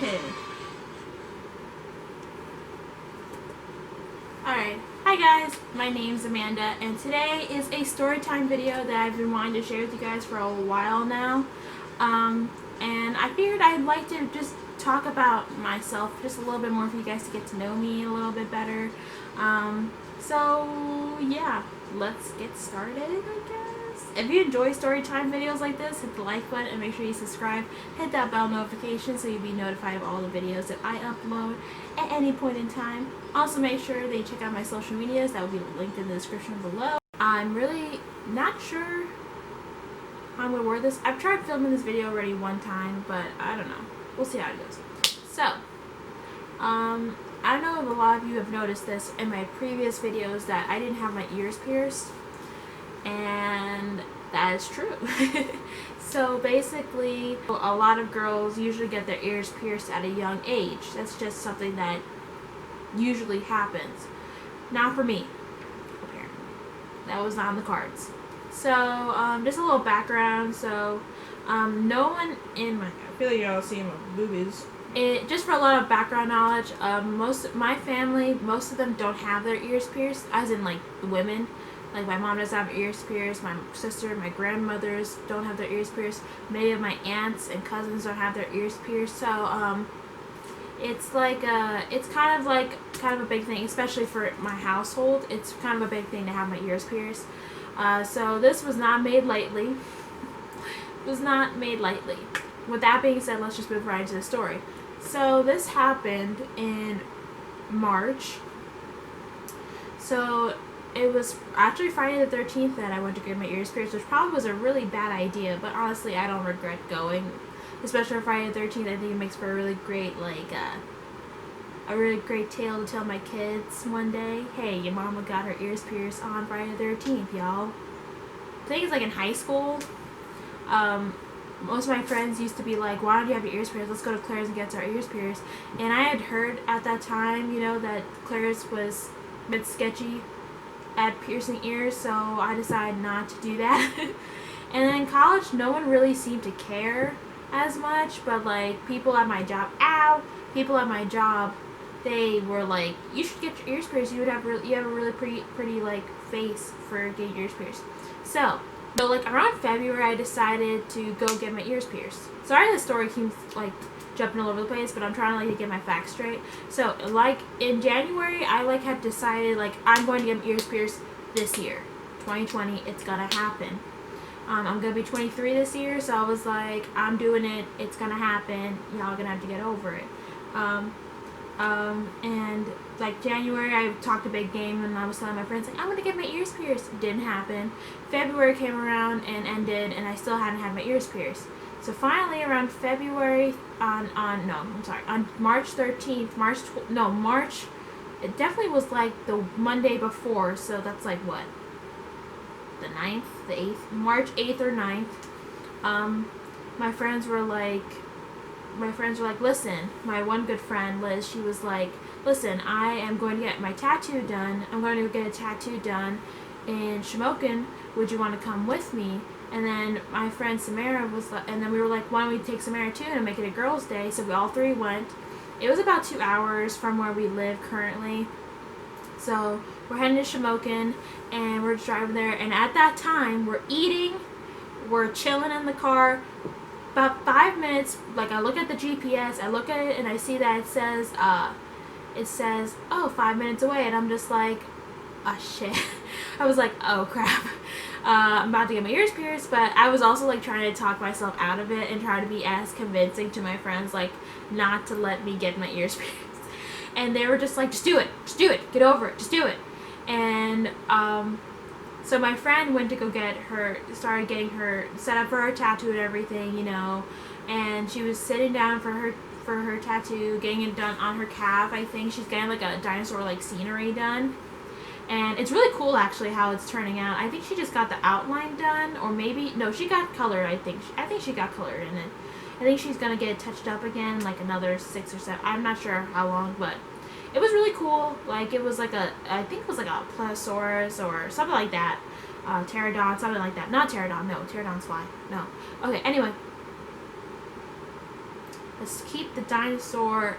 Alright, hi guys, my name's Amanda, and today is a story time video that I've been wanting to share with you guys for a while now. And I figured I'd like to just talk about myself just a little bit more for you guys to get to know me a little bit better. So yeah, let's get started, I guess. If you enjoy story time videos like this, hit the like button and make sure you subscribe. Hit that bell notification so you'll be notified of all the videos that I upload at any point in time. Also make sure that you check out my social medias. That will be linked in the description below. I'm really not sure how I'm going to word this. I've tried filming this video already one time, but I don't know. We'll see how it goes. So, I don't know if a lot of you have noticed this in my previous videos that I didn't have my ears pierced. And that is true. So basically, a lot of girls usually get their ears pierced at a young age. That's just something that usually happens. Not for me, apparently. That was not on the cards. So, just a little background. So, no one in my... I feel like y'all seeing my boobies. Just for a lot of background knowledge, my family, most of them don't have their ears pierced, as in, like, the women. Like, my mom doesn't have ears pierced, my sister, my grandmothers don't have their ears pierced, many of my aunts and cousins don't have their ears pierced, so, it's like, it's kind of a big thing, especially for my household. It's kind of a big thing to have my ears pierced. So this was not made lightly. It was not made lightly. With that being said, let's just move right into the story. So this happened in March. So it was actually Friday the 13th that I went to get my ears pierced, which probably was a really bad idea, but honestly, I don't regret going. Especially on Friday the 13th, I think it makes for a really great, a really great tale to tell my kids one day. Hey, your mama got her ears pierced on Friday the 13th, y'all. I think it's like in high school. Most of my friends used to be like, why don't you have your ears pierced? Let's go to Claire's and get our ears pierced. And I had heard at that time, you know, that Claire's was a bit sketchy at piercing ears, so I decided not to do that. And then in college, no one really seemed to care as much, but like people at my job, they were like, you should get your ears pierced. You have a really pretty like face for getting your ears pierced. So like around February, I decided to go get my ears pierced. Sorry, the story keeps like jumping all over the place, but I'm trying to get my facts straight. So like in January, I like had decided like I'm going to get my ears pierced this year, 2020. It's gonna happen. I'm gonna be 23 this year, so I was like, I'm doing it. It's gonna happen. Y'all gonna have to get over it. And like January, I talked a big game, and I was telling my friends like, I'm gonna get my ears pierced. It didn't happen. February came around and ended, and I still hadn't had my ears pierced. So finally, around February, on March 13th, March. It definitely was like the Monday before. So that's like what? The 9th, the 8th, March 8th or 9th, my friends were like, listen, my one good friend, Liz, she was like, listen, I am going to get my tattoo done. I'm going to get a tattoo done in Shamokin. Would you want to come with me? And then my friend Samara was like, and then we were like, why don't we take Samara too and make it a girls' day? So we all three went. It was about 2 hours from where we live currently. So we're heading to Shamokin, and we're driving there, and at that time, we're eating, we're chilling in the car. About 5 minutes, like I look at the GPS, I look at it, and I see that it says, oh, 5 minutes away, and I'm just like, oh shit. I was like, oh crap. I'm about to get my ears pierced, but I was also like trying to talk myself out of it and try to be as convincing to my friends, like not to let me get my ears pierced. And they were just like, just do it, get over it, just do it. And so my friend went to go started getting her set up for her tattoo and everything, you know, and she was sitting down for her tattoo, getting it done on her calf. I think she's getting like a dinosaur like scenery done. And it's really cool actually how it's turning out. I think she just got the outline done, or maybe, no, she got colored, I think she got colored in it. I think she's going to get it touched up again, like another 6 or 7, I'm not sure how long, but it was really cool. Like, it was like I think it was like a Plesiosaurus or something like that. Pterodon, something like that. Not Pterodon, no, Pterodons fly, no. Okay, anyway. Let's keep the dinosaur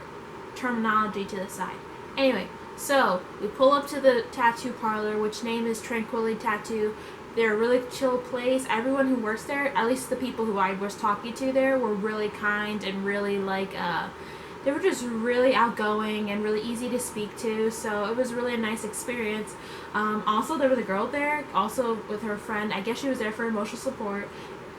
terminology to the side. Anyway, so we pull up to the tattoo parlor, which name is Tranquility Tattoo. They're a really chill place. Everyone who works there, at least the people who I was talking to there, were really kind and really they were just really outgoing and really easy to speak to, so it was really a nice experience. Also, there was a girl there, also with her friend. I guess she was there for emotional support.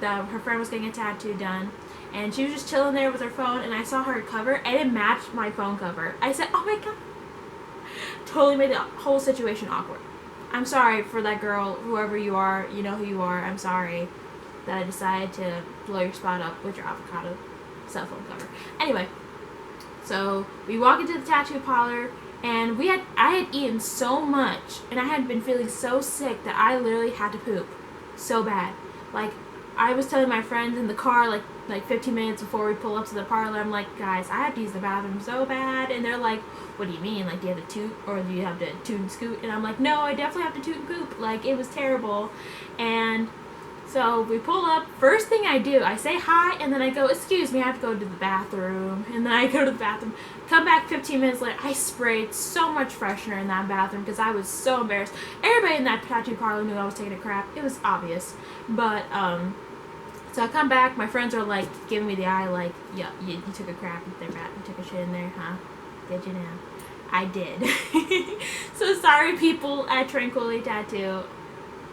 Her friend was getting a tattoo done, and she was just chilling there with her phone, and I saw her cover, and it matched my phone cover. I said, oh my god. Totally made the whole situation awkward. I'm sorry for that girl, whoever you are, you know who you are. I'm sorry that I decided to blow your spot up with your avocado cell phone cover. Anyway, so we walk into the tattoo parlor, and I had eaten so much, and I had been feeling so sick that I literally had to poop so bad. Like, I was telling my friends in the car, like 15 minutes before we pull up to the parlor, I'm like, guys, I have to use the bathroom so bad. And they're like, what do you mean? Like, do you have to toot, or do you have to toot and scoot? And I'm like, no, I definitely have to toot and poop. Like, it was terrible. And so we pull up. First thing I do, I say hi, and then I go, excuse me, I have to go to the bathroom. And then I go to the bathroom. Come back 15 minutes later, I sprayed so much freshener in that bathroom because I was so embarrassed. Everybody in that tattoo parlor knew I was taking a crap. It was obvious. But, so I come back, my friends are like giving me the eye, like, yeah, you took a crap in there, you took a shit in there, huh? Did you now? I did. So sorry, people at Tranquility Tattoo.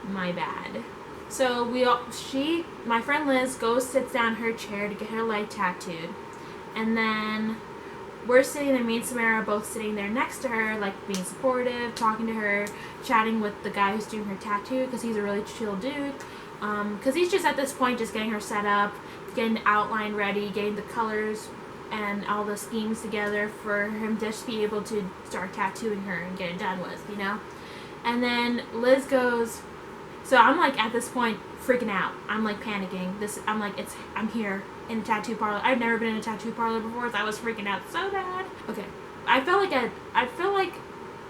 My bad. So my friend Liz goes, sits down in her chair to get her leg tattooed, and then we're sitting there, me and Samara are both sitting there next to her, like being supportive, talking to her, chatting with the guy who's doing her tattoo, because he's a really chill dude. Because he's just at this point just getting her set up, getting the outline ready, getting the colors and all the schemes together for him to just be able to start tattooing her and get it done with, you know? And then Liz goes, so I'm like at this point freaking out. I'm like panicking. I'm here in a tattoo parlor. I've never been in a tattoo parlor before, so I was freaking out so bad. Okay.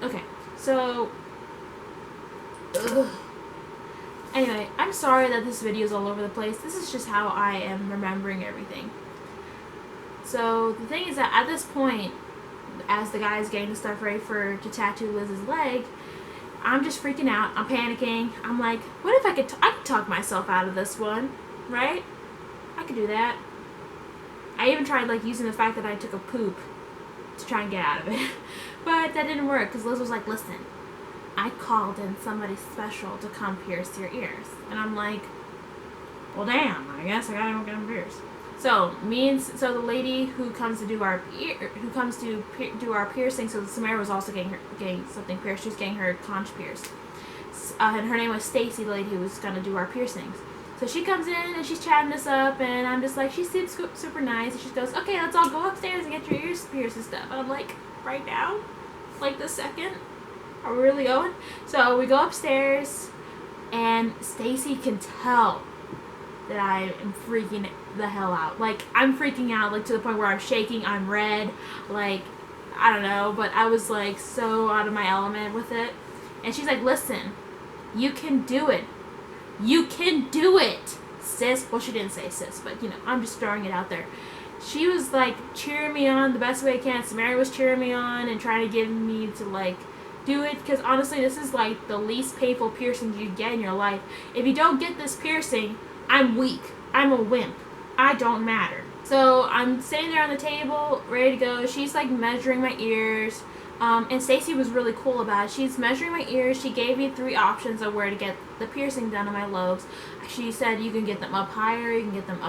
Okay, so, ugh. Anyway, I'm sorry that this video is all over the place. This is just how I am remembering everything. So, the thing is that at this point, as the guy is getting the stuff ready to tattoo Liz's leg, I'm just freaking out. I'm panicking. I'm like, what if I could talk myself out of this one, right? I could do that. I even tried, like, using the fact that I took a poop to try and get out of it. But that didn't work, because Liz was like, listen, I called in somebody special to come pierce your ears. And I'm like, well, damn, I guess I gotta go get them pierced. So the lady who comes to do our piercing, so Samara was also getting something pierced. She was getting her conch pierced, and her name was Stacy, the lady who was gonna do our piercings. So she comes in and she's chatting us up, and I'm just like, she seems super nice, and she goes, okay, let's all go upstairs and get your ears pierced and stuff. And I'm like, right now, like this second. Are we really going? So we go upstairs, and Stacy can tell that I am freaking the hell out. Like, I'm freaking out, like, to the point where I'm shaking, I'm red, like, I don't know, but I was, like, so out of my element with it. And she's like, listen, you can do it. You can do it, sis. Well, she didn't say sis, but, you know, I'm just throwing it out there. She was, like, cheering me on the best way I can. Samara was cheering me on and trying to get me to, like, do it, because honestly, this is like the least painful piercing you get in your life. If you don't get this piercing, I'm weak. I'm a wimp. I don't matter. So I'm sitting there on the table, ready to go. She's like measuring my ears. And Stacy was really cool about it. She's measuring my ears. She gave me 3 options of where to get the piercing done on my lobes. She said you can get them up higher, you can get them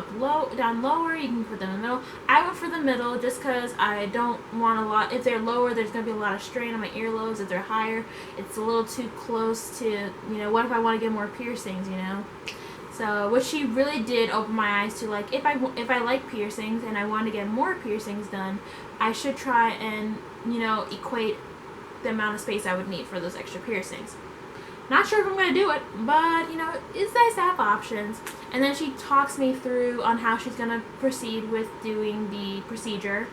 down lower, you can put them in the middle. I went for the middle just because I don't want a lot. If they're lower, there's going to be a lot of strain on my earlobes. If they're higher, it's a little too close to, you know, what if I want to get more piercings, you know? So what she really did open my eyes to, like, if I like piercings and I want to get more piercings done, I should try and, you know, equate the amount of space I would need for those extra piercings. Not sure if I'm going to do it, but, you know, it's nice to have options. And then she talks me through on how she's going to proceed with doing the procedure.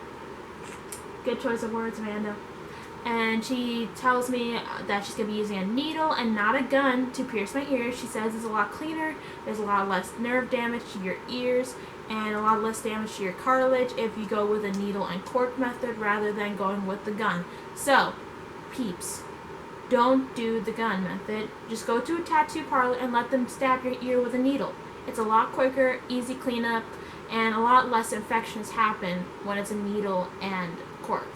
Good choice of words, Amanda. And she tells me that she's going to be using a needle and not a gun to pierce my ears. She says it's a lot cleaner, there's a lot less nerve damage to your ears, and a lot less damage to your cartilage if you go with a needle and cork method rather than going with the gun. So, peeps, don't do the gun method. Just go to a tattoo parlor and let them stab your ear with a needle. It's a lot quicker, easy cleanup, and a lot less infections happen when it's a needle and cork.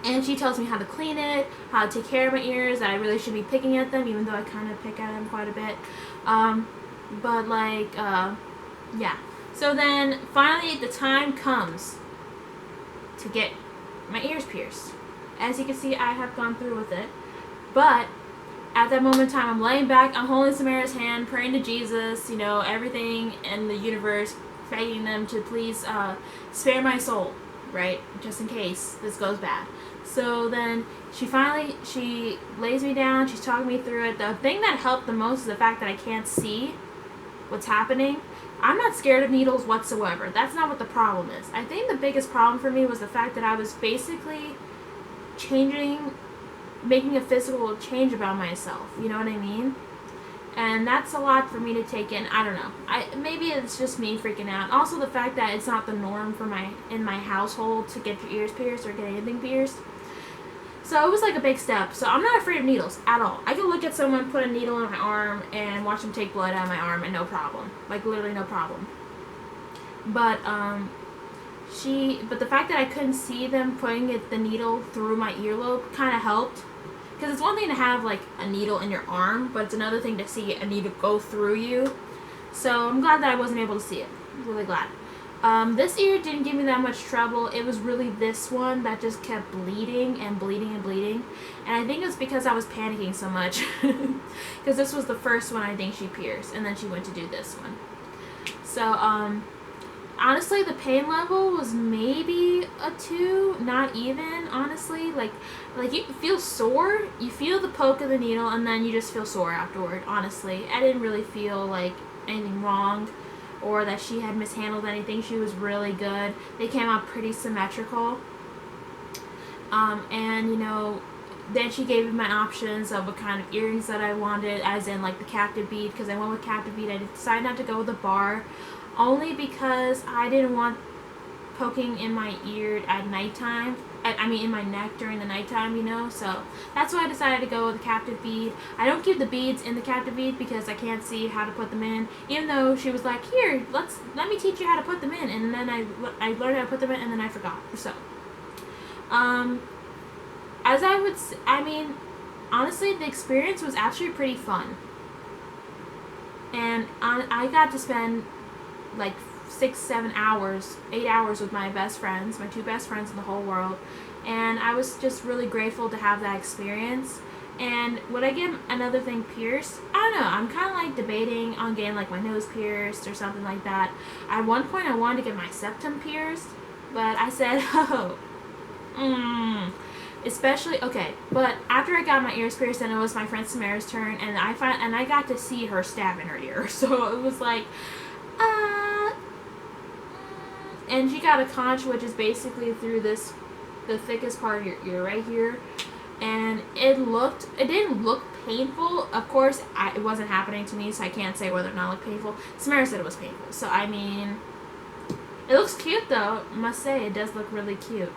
And she tells me how to clean it, how to take care of my ears, that I really should be picking at them, even though I kind of pick at them quite a bit. Yeah. So then, finally, the time comes to get my ears pierced. As you can see, I have gone through with it. But, at that moment in time, I'm laying back, I'm holding Samara's hand, praying to Jesus, you know, everything in the universe, begging them to please spare my soul, right? Just in case this goes bad. So then she lays me down, she's talking me through it. The thing that helped the most is the fact that I can't see what's happening. I'm not scared of needles whatsoever. That's not what the problem is. I think the biggest problem for me was the fact that I was basically making a physical change about myself. You know what I mean? And that's a lot for me to take in. I don't know. Maybe it's just me freaking out. Also, the fact that it's not the norm in my household to get your ears pierced or get anything pierced. So it was like a big step. So I'm not afraid of needles at all. I can look at someone put a needle in my arm and watch them take blood out of my arm and no problem. Like literally no problem. But the fact that I couldn't see them putting the needle through my earlobe kind of helped. Because it's one thing to have like a needle in your arm, but it's another thing to see a needle go through you. So I'm glad that I wasn't able to see it. I'm really glad. This ear didn't give me that much trouble. It was really this one that just kept bleeding and bleeding and bleeding. And I think it's because I was panicking so much. Because this was the first one I think she pierced. And then she went to do this one. So, honestly, the pain level was maybe a 2. Not even, honestly. Like you feel sore. You feel the poke of the needle and then you just feel sore afterward, honestly. I didn't really feel like anything wrong or that she had mishandled anything. She was really good. They came out pretty symmetrical. And, you know, then she gave me my options of what kind of earrings that I wanted, as in, like, the captive bead, because I went with captive bead. I decided not to go with a bar, only because I didn't want poking in my ear at nighttime. I mean, in my neck during the nighttime, you know, so that's why I decided to go with the captive bead. I don't keep the beads in the captive bead because I can't see how to put them in, even though she was like, here, let me teach you how to put them in, and then I learned how to put them in, and then I forgot, so, honestly, the experience was actually pretty fun, and I got to spend, like, 6, 7 hours, 8 hours with my best friends, my 2 best friends in the whole world, and I was just really grateful to have that experience. And would I get another thing pierced? I don't know. I'm kind of like debating on getting like my nose pierced or something like that. At one point I wanted to get my septum pierced, but I said, especially, okay, but after I got my ears pierced and it was my friend Samara's turn, and I got to see her stab in her ear, so it was like, and she got a conch, which is basically through the thickest part of your ear right here. And it didn't look painful. Of course, it wasn't happening to me, so I can't say whether or not it looked painful. Samara said it was painful. So, I mean, it looks cute, though. I must say, it does look really cute.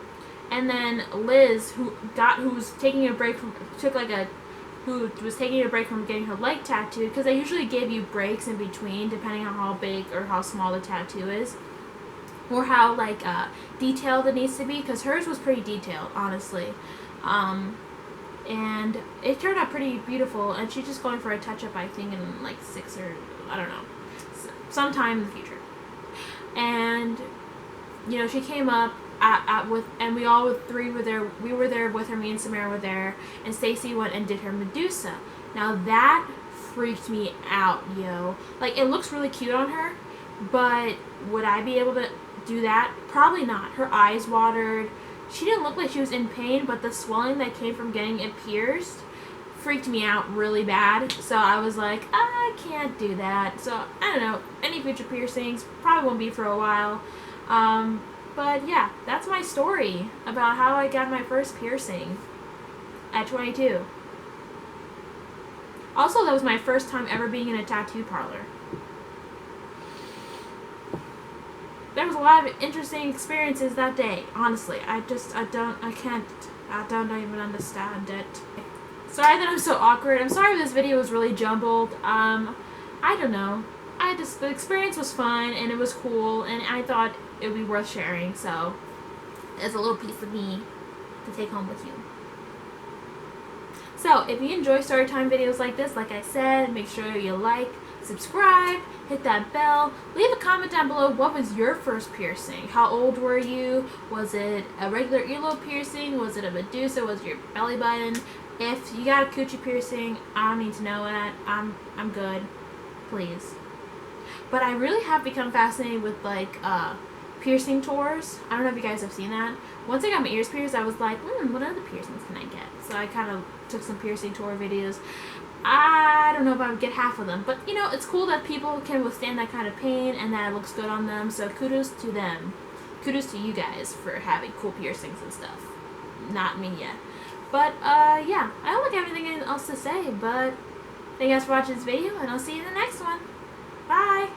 And then Liz, who was taking a break from getting her leg tattooed, because they usually give you breaks in between, depending on how big or how small the tattoo is. Or how, like, detailed it needs to be, because hers was pretty detailed, honestly. And it turned out pretty beautiful, and she's just going for a touch-up, I think, in, like, 6 or, I don't know, sometime in the future. And, you know, she came up and we all three were there. We were there with her, me and Samara were there, and Stacy went and did her Medusa. Now, that freaked me out, yo. Like, it looks really cute on her, but would I be able to do that? Probably not. Her eyes watered. She didn't look like she was in pain, but the swelling that came from getting it pierced freaked me out really bad. So I was like, I can't do that. So I don't know. Any future piercings probably won't be for a while. But yeah, that's my story about how I got my first piercing at 22. Also, that was my first time ever being in a tattoo parlor. There was a lot of interesting experiences that day. Honestly, I don't even understand it. Sorry that I'm so awkward. I'm sorry if this video was really jumbled. I don't know. The experience was fun and it was cool and I thought it would be worth sharing. So, there's a little piece of me to take home with you. So, if you enjoy storytime videos like this, like I said, make sure you like, subscribe, hit that bell, leave a comment down below. What was your first piercing? How old were you? Was it a regular earlobe piercing? Was it a Medusa? Was it your belly button? If you got a coochie piercing, I don't need to know that. I'm good. Please. But I really have become fascinated with like piercing tours. I don't know if you guys have seen that. Once I got my ears pierced, I was like, what other piercings can I get? So I kind of took some piercing tour videos. I don't know if I would get half of them, but you know, it's cool that people can withstand that kind of pain and that it looks good on them, so kudos to them. Kudos to you guys for having cool piercings and stuff. Not me yet. But, yeah, I don't have anything else to say, but thank you guys for watching this video, and I'll see you in the next one. Bye!